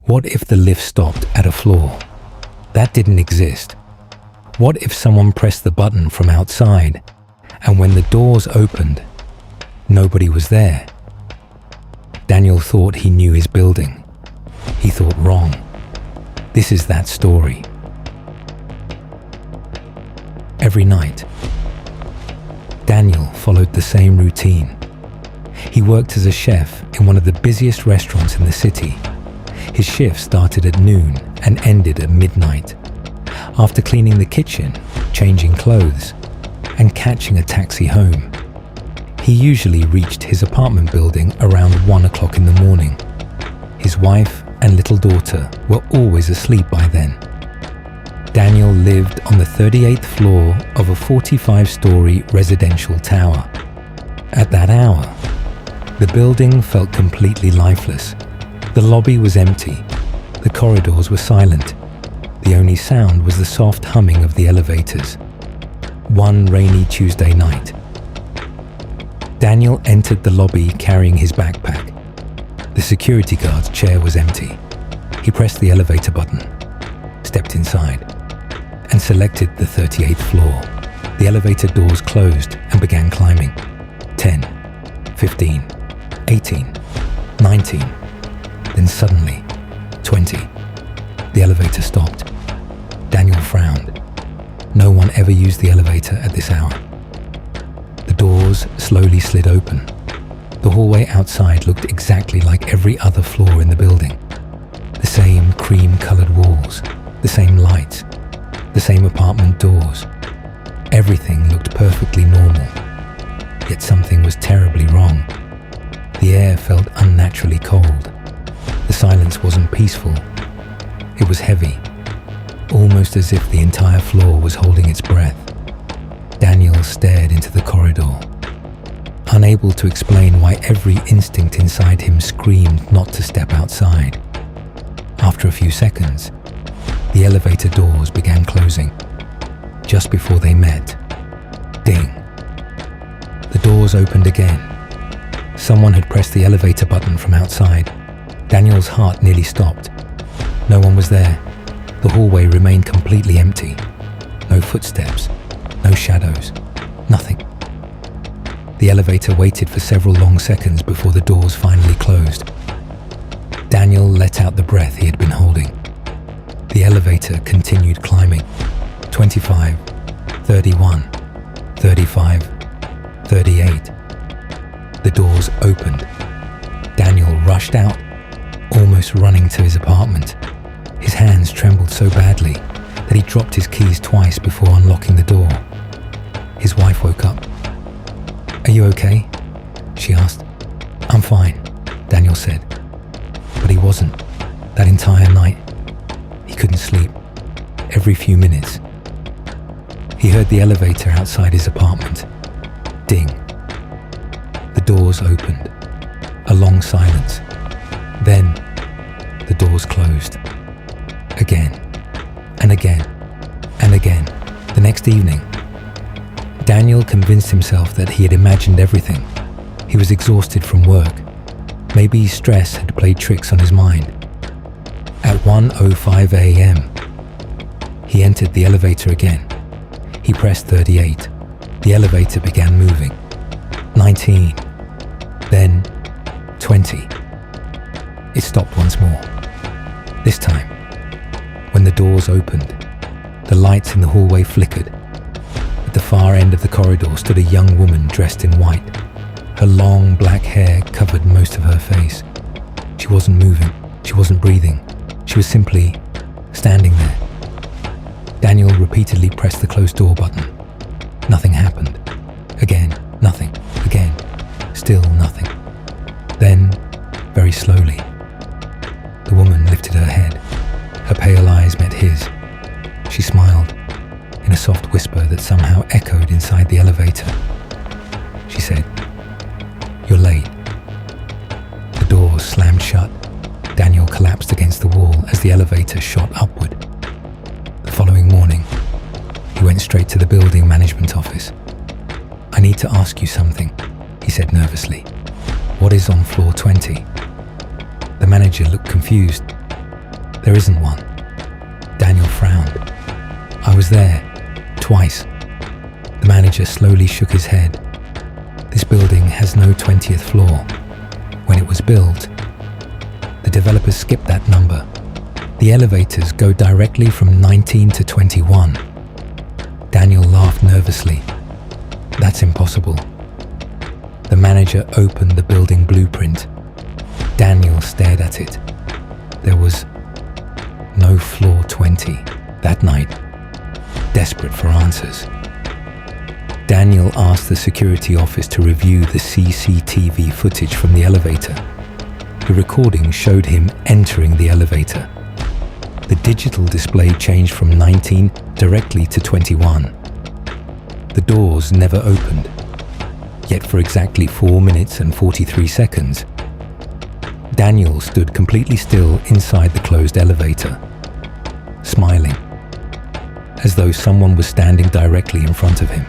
What if the lift stopped at a floor? That didn't exist. What if someone pressed the button from outside, and when the doors opened, nobody was there? Daniel thought he knew his building. He thought wrong. This is that story. Every night, Daniel followed the same routine. He worked as a chef in one of the busiest restaurants in the city. His shift started at noon and ended at midnight. After cleaning the kitchen, changing clothes, and catching a taxi home, he usually reached his apartment building around 1 o'clock in the morning. His wife and little daughter were always asleep by then. Daniel lived on the 38th floor of a 45-story residential tower. At that hour, the building felt completely lifeless. The lobby was empty. The corridors were silent. The only sound was the soft humming of the elevators. One rainy Tuesday night, Daniel entered the lobby carrying his backpack. The security guard's chair was empty. He pressed the elevator button, stepped inside, and selected the 38th floor. The elevator doors closed and began climbing. 10, 15, 18, 19. Then suddenly, 20. The elevator stopped. Daniel frowned. No one ever used the elevator at this hour. The doors slowly slid open. The hallway outside looked exactly like every other floor in the building. The same cream-colored walls, the same lights, the same apartment doors. Everything looked perfectly normal. Yet something was terribly wrong. The air felt unnaturally cold. The silence wasn't peaceful. It was heavy, almost as if the entire floor was holding its breath. Daniel stared into the corridor, unable to explain why every instinct inside him screamed not to step outside. After a few seconds, the elevator doors began closing. Just before they met, ding. The doors opened again. Someone had pressed the elevator button from outside. Daniel's heart nearly stopped. No one was there. The hallway remained completely empty. No footsteps, no shadows, nothing. The elevator waited for several long seconds before the doors finally closed. Daniel let out the breath he had been holding. The elevator continued climbing. 25, 31, 35, 38. The doors opened. Daniel rushed out, almost running to his apartment. His hands trembled so badly that he dropped his keys twice before unlocking the door. His wife woke up. "Are you okay?" she asked. "I'm fine," Daniel said. But he wasn't. That entire night, he couldn't sleep. Every few minutes, he heard the elevator outside his apartment. Ding. The doors opened. A long silence. Then, the doors closed. Again, and again, and again. The next evening, Daniel convinced himself that he had imagined everything. He was exhausted from work. Maybe stress had played tricks on his mind. At 1:05 a.m., he entered the elevator again. He pressed 38. The elevator began moving. 19. Then 20. It stopped once more. This time, when the doors opened, the lights in the hallway flickered. At the far end of the corridor stood a young woman dressed in white. Her long black hair covered most of her face. She wasn't moving. She wasn't breathing. She was simply standing there. Daniel repeatedly pressed the closed door button. Nothing happened. Again, nothing. Again, still nothing. Then, very slowly, the woman lifted her head. Her pale eyes met his. She smiled in a soft whisper that somehow echoed inside the elevator. She said, "You're late." The doors slammed shut. Daniel collapsed against the wall as the elevator shot upward. The following morning, he went straight to the building management office. "I need to ask you something," he said nervously. "What is on floor 20? The manager looked confused. There isn't one. Daniel frowned. I was there, twice. The manager slowly shook his head. This building has no 20th floor. When it was built, the developers skipped that number. The elevators go directly from 19 to 21. Daniel laughed nervously. That's impossible. The manager opened the building blueprint. Daniel stared at it. There was no floor 20 that night. Desperate for answers, Daniel asked the security office to review the CCTV footage from the elevator. The recording showed him entering the elevator. The digital display changed from 19 directly to 21. The doors never opened. Yet for exactly 4 minutes and 43 seconds, Daniel stood completely still inside the closed elevator, smiling, as though someone was standing directly in front of him.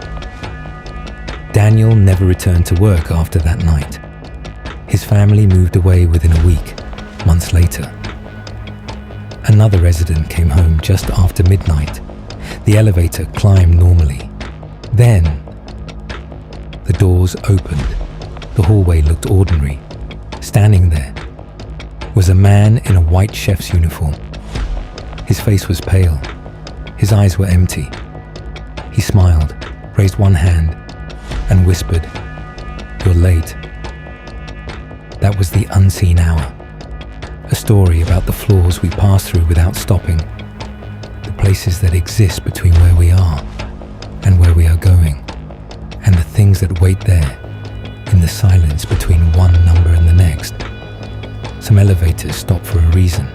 Daniel never returned to work after that night. His family moved away within a week, months later. Another resident came home just after midnight. The elevator climbed normally. Then, the doors opened. The hallway looked ordinary. Standing there was a man in a white chef's uniform. His face was pale. His eyes were empty. He smiled, raised one hand, and whispered, "You're late." That was the unseen hour. A story about the floors we pass through without stopping. The places that exist between where we are and where we are going. And the things that wait there in the silence between one number and the next. Some elevators stop for a reason.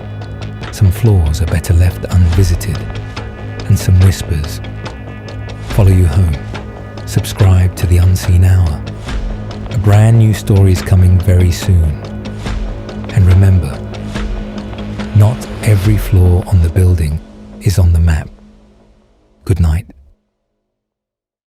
Some floors are better left unvisited. And some whispers follow you home. Subscribe to The Unseen Hour. A brand new story is coming very soon. And remember, not every floor on the building is on the map. Good night.